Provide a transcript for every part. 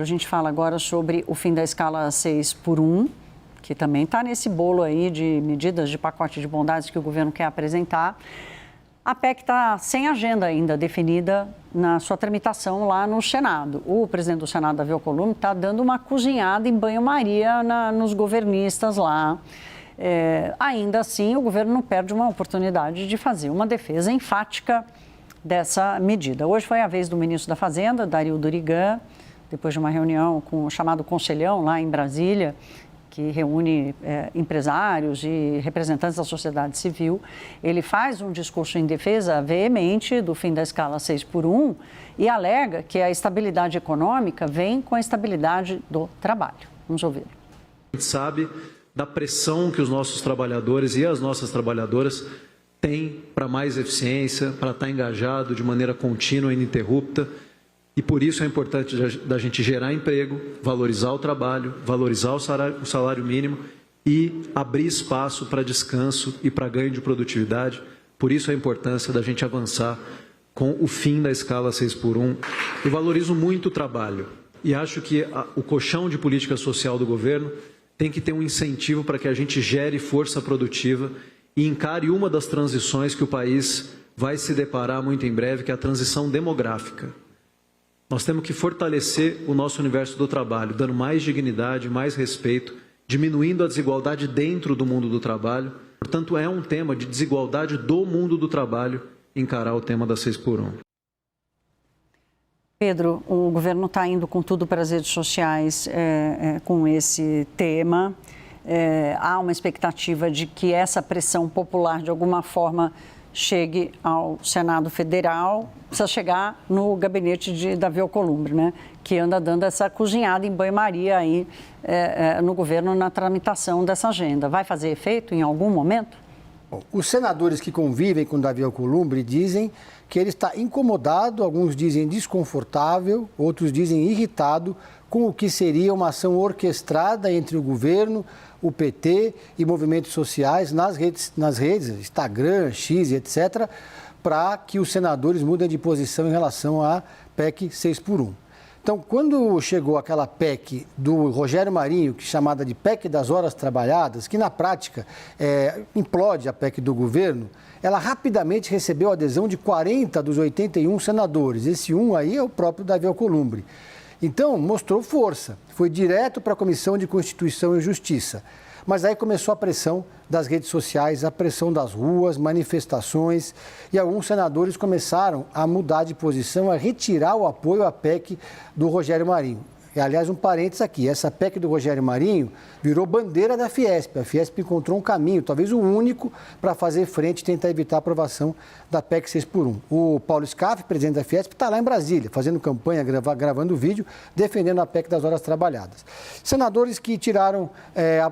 A gente fala agora sobre o fim da escala 6 por 1, que também está nesse bolo aí de medidas de pacote de bondades que o governo quer apresentar. A PEC está sem agenda ainda definida na sua tramitação lá no Senado. O presidente do Senado, Davi Alcolumbre, está dando uma cozinhada em banho-maria nos governistas lá. Ainda assim, o governo não perde uma oportunidade de fazer uma defesa enfática dessa medida. Hoje foi a vez do ministro da Fazenda, Dario Durigan, depois de uma reunião com o chamado Conselhão lá em Brasília, que reúne empresários e representantes da sociedade civil. Ele faz um discurso em defesa veemente do fim da escala 6 por 1 e alega que a estabilidade econômica vem com a estabilidade do trabalho. Vamos ouvir. A gente sabe da pressão que os nossos trabalhadores e as nossas trabalhadoras têm para mais eficiência, para estar engajado de maneira contínua e ininterrupta. E por isso é importante da gente gerar emprego, valorizar o trabalho, valorizar o salário mínimo e abrir espaço para descanso e para ganho de produtividade. Por isso a importância da gente avançar com o fim da escala 6 por 1. Eu valorizo muito o trabalho e acho que o colchão de política social do governo tem que ter um incentivo para que a gente gere força produtiva e encare uma das transições que o país vai se deparar muito em breve, que é a transição demográfica. Nós temos que fortalecer o nosso universo do trabalho, dando mais dignidade, mais respeito, diminuindo a desigualdade dentro do mundo do trabalho. Portanto, é um tema de desigualdade do mundo do trabalho encarar o tema da 6 por 1. Pedro, o governo está indo com tudo para as redes sociais com esse tema. Há uma expectativa de que essa pressão popular, de alguma forma, chegue ao Senado Federal, precisa chegar no gabinete de Davi Alcolumbre, né? Que anda dando essa cozinhada em banho-maria aí no governo na tramitação dessa agenda. Vai fazer efeito em algum momento? Bom, os senadores que convivem com Davi Alcolumbre dizem que ele está incomodado, alguns dizem desconfortável, outros dizem irritado com o que seria uma ação orquestrada entre o governo, o PT e movimentos sociais nas redes, Instagram, X, etc., para que os senadores mudem de posição em relação à PEC 6 por 1. Então, quando chegou aquela PEC do Rogério Marinho, que é chamada de PEC das horas trabalhadas, que na prática implode a PEC do governo, ela rapidamente recebeu a adesão de 40 dos 81 senadores. Esse um aí é o próprio Davi Alcolumbre. Então, mostrou força, foi direto para a Comissão de Constituição e Justiça. Mas aí começou a pressão das redes sociais, a pressão das ruas, manifestações, e alguns senadores começaram a mudar de posição, a retirar o apoio à PEC do Rogério Marinho. E, aliás, um parênteses aqui, essa PEC do Rogério Marinho virou bandeira da Fiesp. A Fiesp encontrou um caminho, talvez o único, para fazer frente e tentar evitar a aprovação da PEC 6 por 1. O Paulo Scaff, presidente da Fiesp, está lá em Brasília, fazendo campanha, gravando vídeo, defendendo a PEC das horas trabalhadas. Senadores que tiraram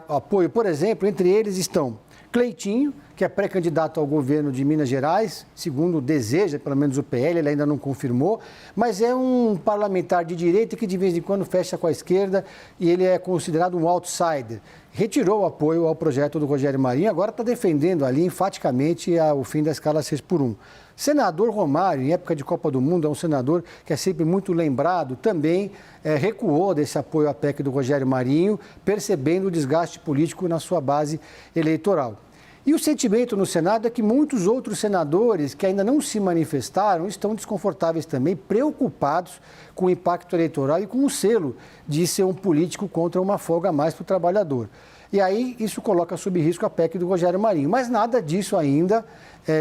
apoio, por exemplo, entre eles estão Cleitinho, que é pré-candidato ao governo de Minas Gerais, segundo deseja, pelo menos o PL, ele ainda não confirmou, mas é um parlamentar de direita que de vez em quando fecha com a esquerda e ele é considerado um outsider. Retirou o apoio ao projeto do Rogério Marinho, agora está defendendo ali enfaticamente o fim da escala 6 por 1. Senador Romário, em época de Copa do Mundo, é um senador que é sempre muito lembrado, também recuou desse apoio à PEC do Rogério Marinho, percebendo o desgaste político na sua base eleitoral. E o sentimento no Senado é que muitos outros senadores que ainda não se manifestaram estão desconfortáveis também, preocupados com o impacto eleitoral e com o selo de ser um político contra uma folga a mais para o trabalhador. E aí isso coloca sob risco a PEC do Rogério Marinho. Mas nada disso ainda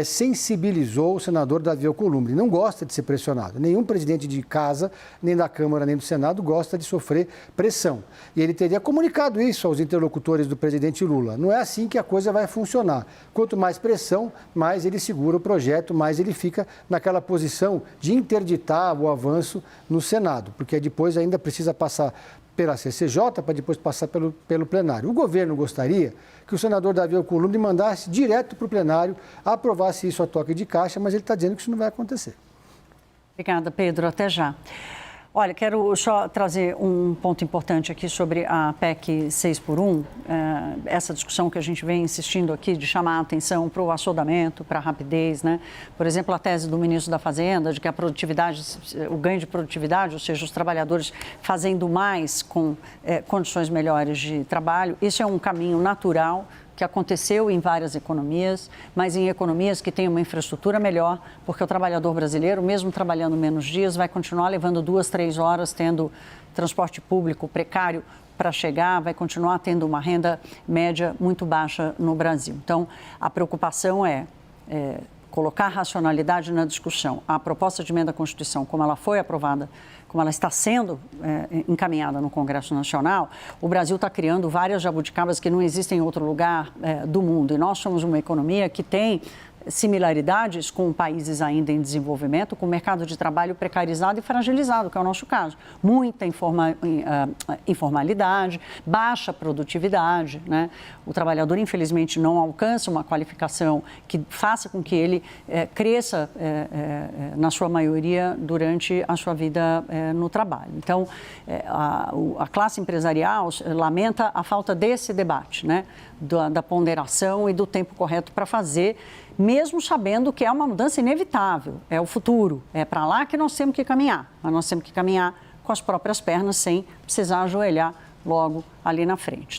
sensibilizou o senador Davi Alcolumbre. Não gosta de ser pressionado. Nenhum presidente de casa, nem da Câmara, nem do Senado, gosta de sofrer pressão. E ele teria comunicado isso aos interlocutores do presidente Lula. Não é assim que a coisa vai funcionar. Quanto mais pressão, mais ele segura o projeto, mais ele fica naquela posição de interditar o avanço no Senado. Porque depois ainda precisa passar pela CCJ, para depois passar pelo plenário. O governo gostaria que o senador Davi Alcolumbre mandasse direto para o plenário, aprovasse isso a toque de caixa, mas ele está dizendo que isso não vai acontecer. Obrigada, Pedro. Até já. Olha, quero só trazer um ponto importante aqui sobre a PEC 6x1, essa discussão que a gente vem insistindo aqui de chamar a atenção para o assodamento, para a rapidez, né? Por exemplo, a tese do ministro da Fazenda de que a produtividade, o ganho de produtividade, ou seja, os trabalhadores fazendo mais com condições melhores de trabalho, isso é um caminho natural que aconteceu em várias economias, mas em economias que têm uma infraestrutura melhor, porque o trabalhador brasileiro, mesmo trabalhando menos dias, vai continuar levando 2, 3 horas, tendo transporte público precário para chegar, vai continuar tendo uma renda média muito baixa no Brasil. Então, a preocupação é colocar racionalidade na discussão. A proposta de emenda à Constituição, como ela foi aprovada, como ela está sendo encaminhada no Congresso Nacional, o Brasil está criando várias jabuticabas que não existem em outro lugar do mundo. E nós somos uma economia que tem similaridades com países ainda em desenvolvimento, com mercado de trabalho precarizado e fragilizado, que é o nosso caso. Muita informalidade, baixa produtividade, né? O trabalhador, infelizmente, não alcança uma qualificação que faça com que ele cresça, na sua maioria, durante a sua vida no trabalho. Então, a classe empresarial lamenta a falta desse debate, né? Da ponderação e do tempo correto para fazer, mesmo sabendo que é uma mudança inevitável, é o futuro, é para lá que nós temos que caminhar, mas nós temos que caminhar com as próprias pernas sem precisar ajoelhar logo ali na frente.